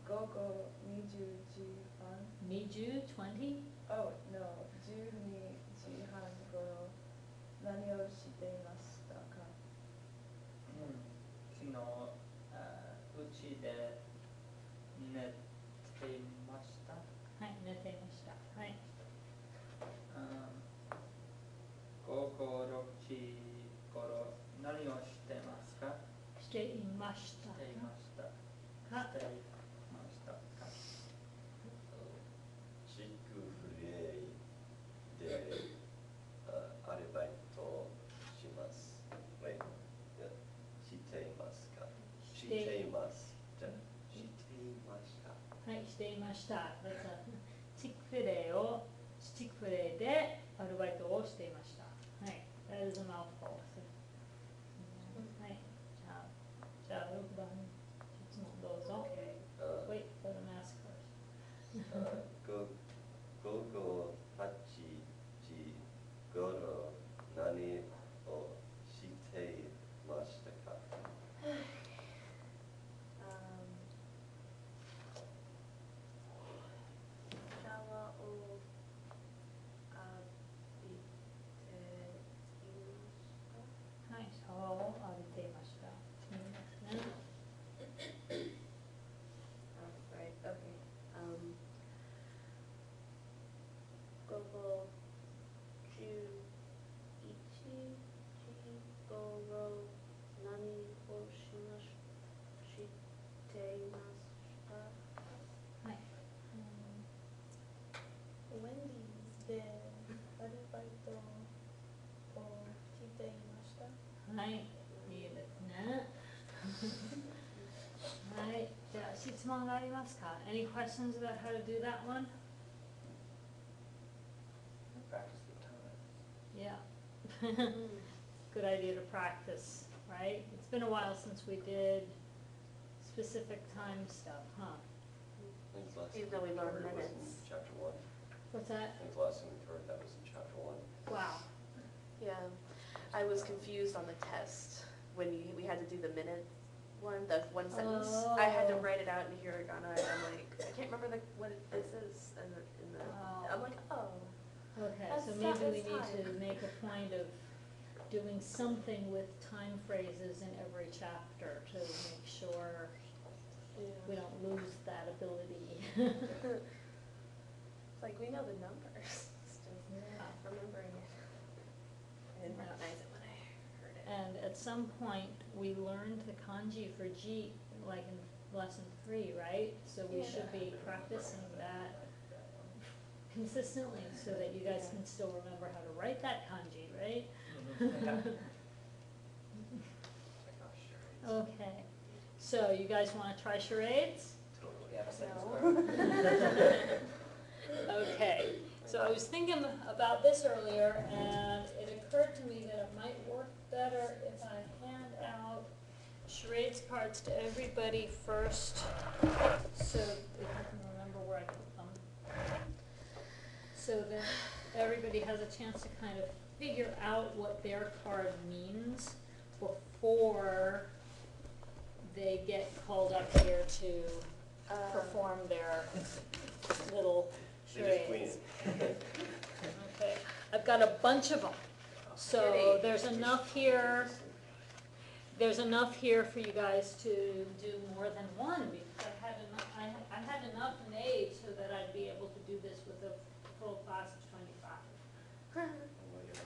午後20時半 20, 20? Oh, no, 12時半頃何をしていましたか? 昨日、うちで寝ていました。はい、寝ていました。はい。午後6時頃何をしてますか? していました。していました。かしていましたか? チクフレイでアルバイトします。Wait, していますか? していますじゃない。していました。はい、していました。チクフレイを、チクフレイでアルバイトをしていました。はい。That is a mouthful. はい。じゃあ6番、質問どうぞ。Wait for the mask first. 午後8時頃何をしていましたか? Showerを浴びていました。問がありますか? Any questions about how to do that one? Practice the time. Yeah. Good idea to practice, right? It's been a while since we did specific time stuff, huh? I think the last Even thing though we learned covered was in minutes. chapter 1. What's I that? think the last thing we covered that was in chapter 1. Wow. Yeah, I was confused on the test when we had to do the minute one, the one sentence. I had to Oh. write it out in hiragana, and I'm like, I can't remember what this is, and Oh. I'm like, oh. Okay, That's so not- maybe we that's need to time. make a point of doing something with time phrases in every chapter to make sure we don't lose that ability. It's like, we know the numbers, it's just remembering it. I didn't Yeah. recognize it when I heard it. And at some point, we learned the kanji for G, like in lesson 3, right? So we Yeah. should be practicing that consistently so that you guys can still remember how to write that kanji, right? Okay, so you guys wanna try charades? Totally. Yeah, that's like No. Okay, so I was thinking about this earlier, and it occurred to me that it might work better if I hand out charades cards to everybody first, so if I can remember where I put them. So that everybody has a chance to kind of figure out what their card means before they get called up here to perform their little They just queen charades. it. Okay, I've got a bunch of them, so Goody. there's enough here for you guys to do more than one, because I had enough made so that I'd be able to do this with a full class of 25. Oh my gosh.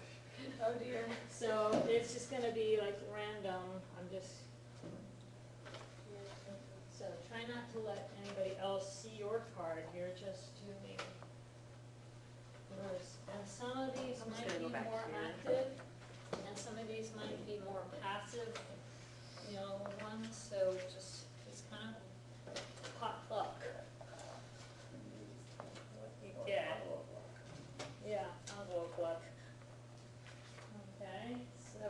Oh dear. So it's just gonna be like random, so try not to let anybody else see your card, you're just doing yours. And some of these I'm just might gonna be go back more here. active, and some of these might be more passive, ones, so just, it's kind of pot luck. Yeah. Yeah, envelope luck. Okay, so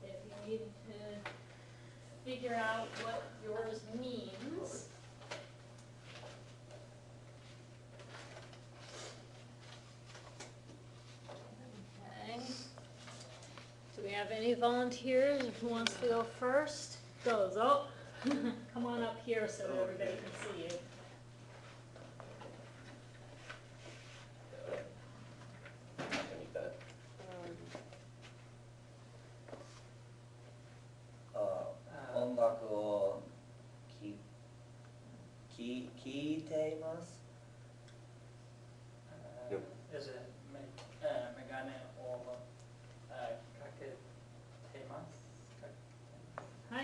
if you need to figure out what yours means. Okay. Do we have any volunteers who wants to go first? Go, Zo. Come on up here so that everybody can see you. I need that. Uh, 音楽を聞いています。 Yep. Is it megane or kakete mas? はい。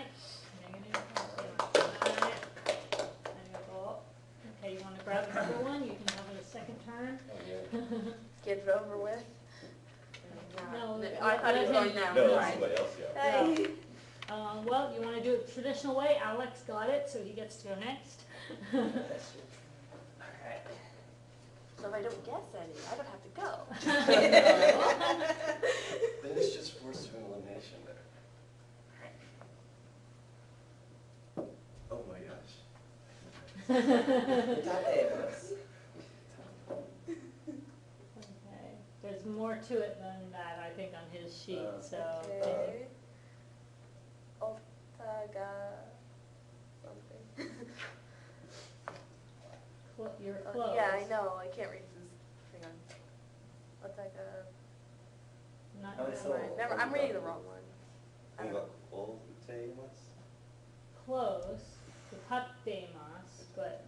メガネをかけます。はい。ありがとう。Okay, you want to grab another one? You can have a second turn. Oh, yeah. Get it over with. No, I thought he was let going him- now. No, Right. that's somebody else, yeah. Hey. Well, you want to do it the traditional way? Alex got it, so he gets to go next. Alright. So if I don't guess any, I don't have to go. Then it's just forced to elimination there. Oh my gosh. 歌っています。 Okay. There's more to it than that, I think, on his sheet, so. Okay. Otaga something. You're close. Yeah, I know. I can't read this. Hang on. Otaga. Not Oh, really. so- Never mind. Never. I'm reading the wrong one. I don't know. 音楽を歌います。 Close. Utatteimasu, but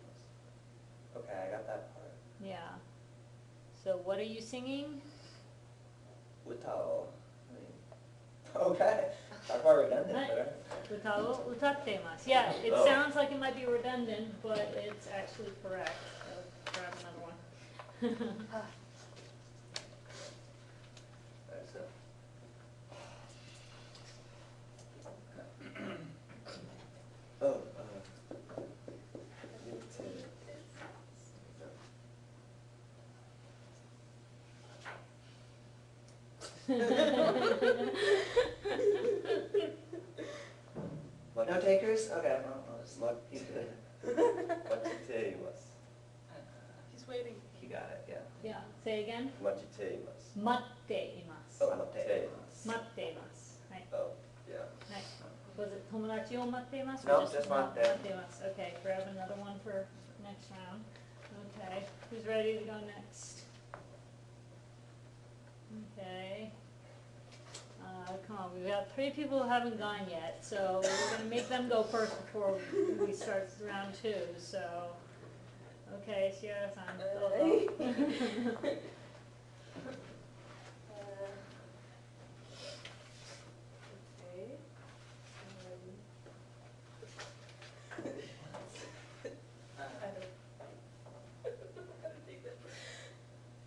Okay, I got that part. yeah. So what are you singing? 歌を。Okay, that's quite redundant, Right. but Uta o utatteimasu. Yeah, it Oh. sounds like it might be redundant, but it's actually correct. So grab another one. That's it. Oh, No takers? Okay, well, I'll just keep it. Machiteimasu. He's waiting. He got it, yeah. Yeah, say again. Machiteimasu. 待っています。 Oh, mateimasu. 待っています。はい。 Oh, yeah. はい。Was it 友達を待っています No, or just 待って待っています Okay, grab another one for next round. Okay, who's ready to go next? Okay. Come on, we've got 3 people who haven't gone yet, so we're gonna make them go first before we start round 2, so. Okay, Shiera-san, go. Okay.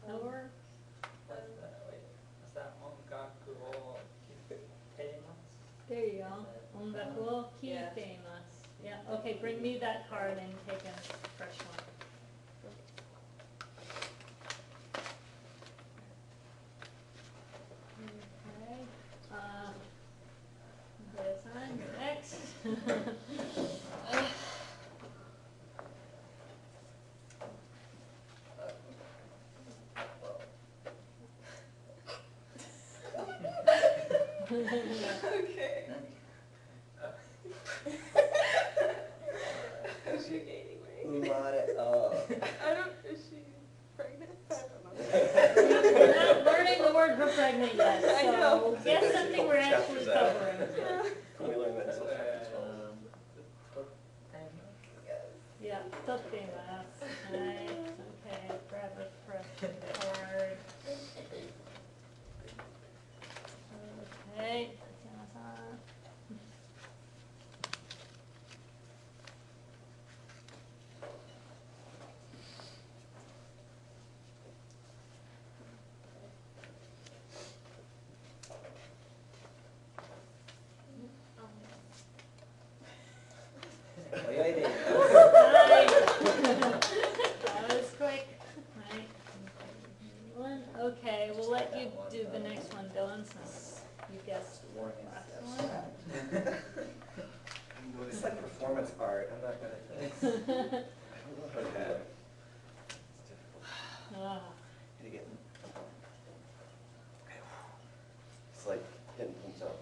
No work? What's that? Wait, what's that? 音楽を聴いています。 There you go. 音楽を聴いています. Yeah, okay, bring me that card and take a fresh one. Okay, Andrea-san, you're next. Okay. Is she gaining weight? Umare, I don't, is she pregnant? I don't know. We're not learning the word for pregnant yet, I know. so guess something we're actually covering. Can we learn that until chapter 12? Yeah, 撮っています。はい、okay, grab a fresh card. Okay, Tatiana-san. Right. That was quick. Right. One. Okay, we'll let you do the next one, Dylan, since you guessed the last one. It's like performance art, I'm not gonna. Okay. Ah. Gonna get. It's like hitting himself.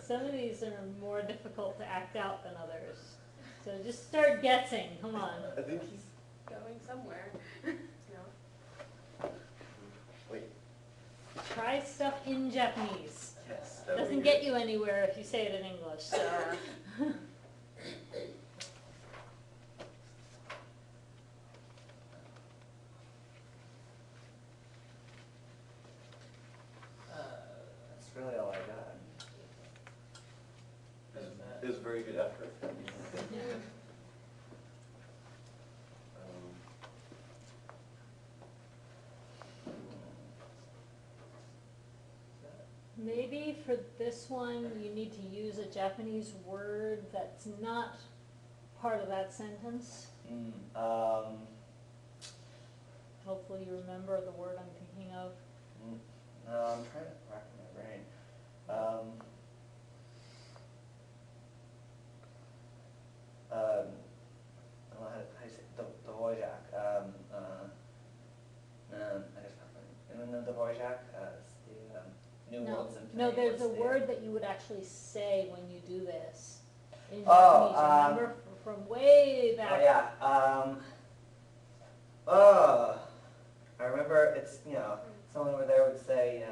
Some of these are more difficult to act out than others. So just start guessing, come on. I think he's, Going somewhere. No. wait, Try stuff in Japanese. yes. that would Doesn't be get good. you anywhere if you say it in English, so. That's really all I got. It was a very good effort. Maybe for this one, you need to use a Japanese word that's not part of that sentence. Hopefully you remember the word I'm thinking of. No, I'm trying to rack my brain. I don't know how to say the Wojak. I guess not. The Wojak. It's the New World Symphony. No, there's a What's the- word that you would actually say when you do this in Oh, Japanese. Remember from way back? Oh yeah. I remember it's someone over there would say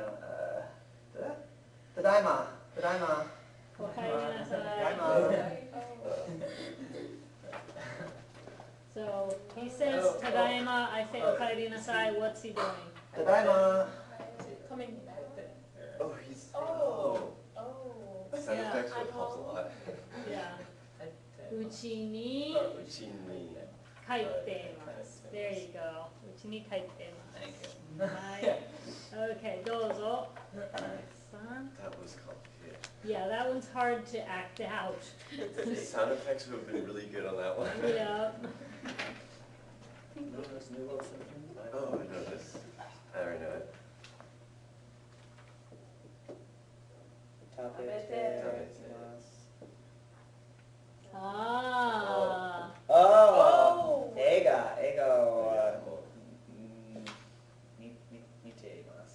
Tadaima, Tadaima. Okaerinasai. So he says tadaima, I say okaerinasai. What's he doing? Tadaima. Coming back. Oh, he's, Oh. oh. Oh. Sound Yeah. effects would help a lot. Yeah. Uchi ni Uchi ni kaite imasu. There you go. ちに書いてます。 Thank you. はい。Okay, どうぞ。Alex-san. That was complicated. Yeah, that one's hard to act out. The sound effects would have been really good on that one. Yeah. Notice new or something? Oh, I know this. I already know it. 食べてます。 Ah. Oh! 映画はこう、似ています。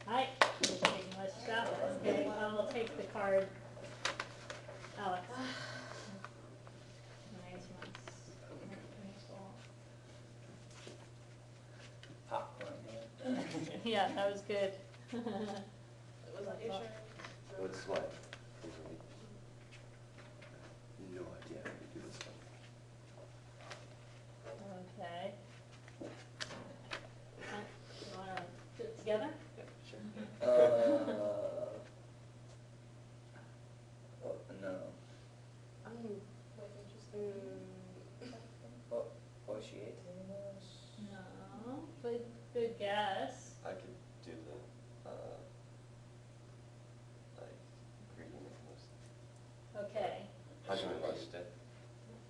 はい。出てきました。Okay, I'll take the card. Alex. お願いします。Popcorn. Yeah, that was good. Was it your turn? What's what? No idea how to do this one. Okay. You wanna do it together? Yeah, sure. Oh, no. Oceate. No, but good guess. I could do the, like, greeting of Okay. Hajime Mashite.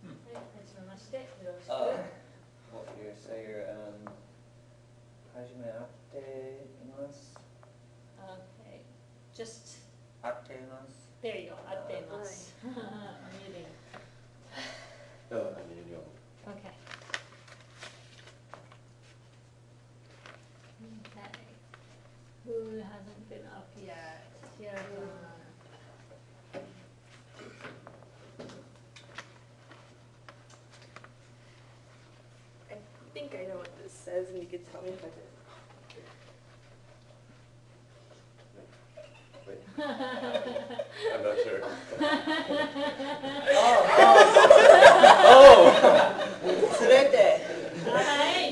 はい、始めまして。よろしく。 Well, you're,初め会っています。 Okay. Just, 会っています。 there you go. 合っています。I'm muting. Oh, I mean, you know. Okay. Okay. Who hasn't been up yet? Here. I think I know what this says, and you could tell me if I did. Wait, I'm not sure. Oh! すべて。はい。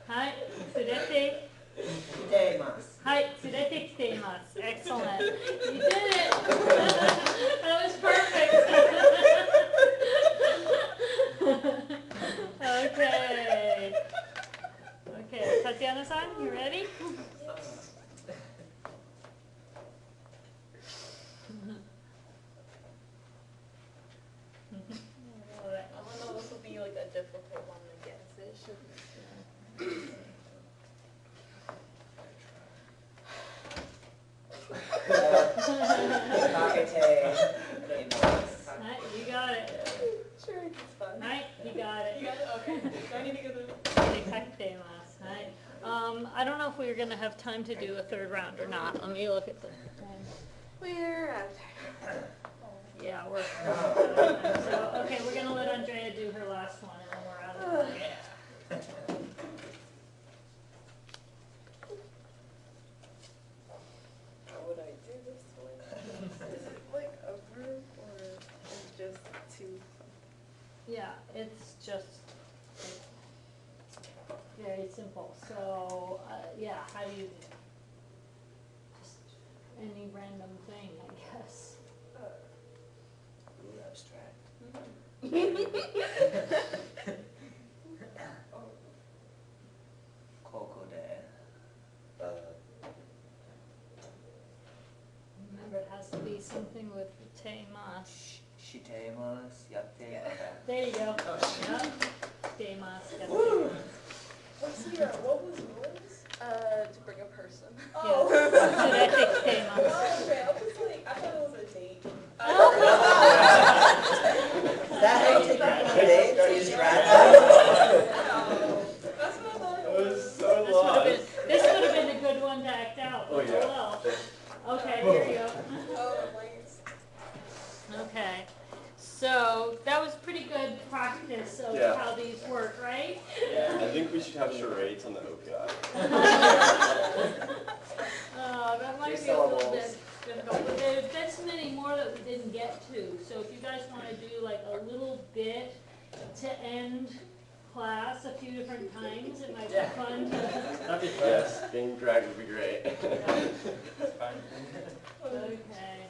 はい。連れて。来ています。はい。連れてきています。Excellent. You did it. That was perfect. Okay. Okay. Tatiana-san, you ready? All right. I don't know, this will be like a difficult one to guess. It should. Right, you got it. Sure, it's fun. Right, you got it. You got it? Okay. Do I need to get the... はい。I don't know if we're gonna have time to do a third round or not. Let me look at the. We're out of time. Yeah, we're. So, okay, we're gonna let Andrea do her last one and then we're out of here. How would I do this one? Is it like a group or is just two? Yeah, it's just very simple. So, yeah, how do you, just any random thing, I guess. Abstract. Koko de. Remember, it has to be something with teimas. Shiteimasu. Yatte. There you go. Oh, Yep. Teimasu. Got Woo! teimasu. What's your, what was yours? To bring a person. Oh. Tsurete kiteimasu. Oh, okay, I was like, I thought it was a date. Is that how you take your date? You just drive out? That's what I thought it It was. was so lost. This would have been a good one to act out. Oh, yeah. Well. Okay, here you go. Oh, thanks. Okay, so that was pretty good practice of Yeah. how these work, right? I think we should have charades on the OPI. That might Three be a little syllables. bit difficult, but there's many more that we didn't get to. So if you guys want to do like a little bit to end class a few different times, it might be fun to. That'd be fun. Yes, being dragged would be great. That's fine. Okay.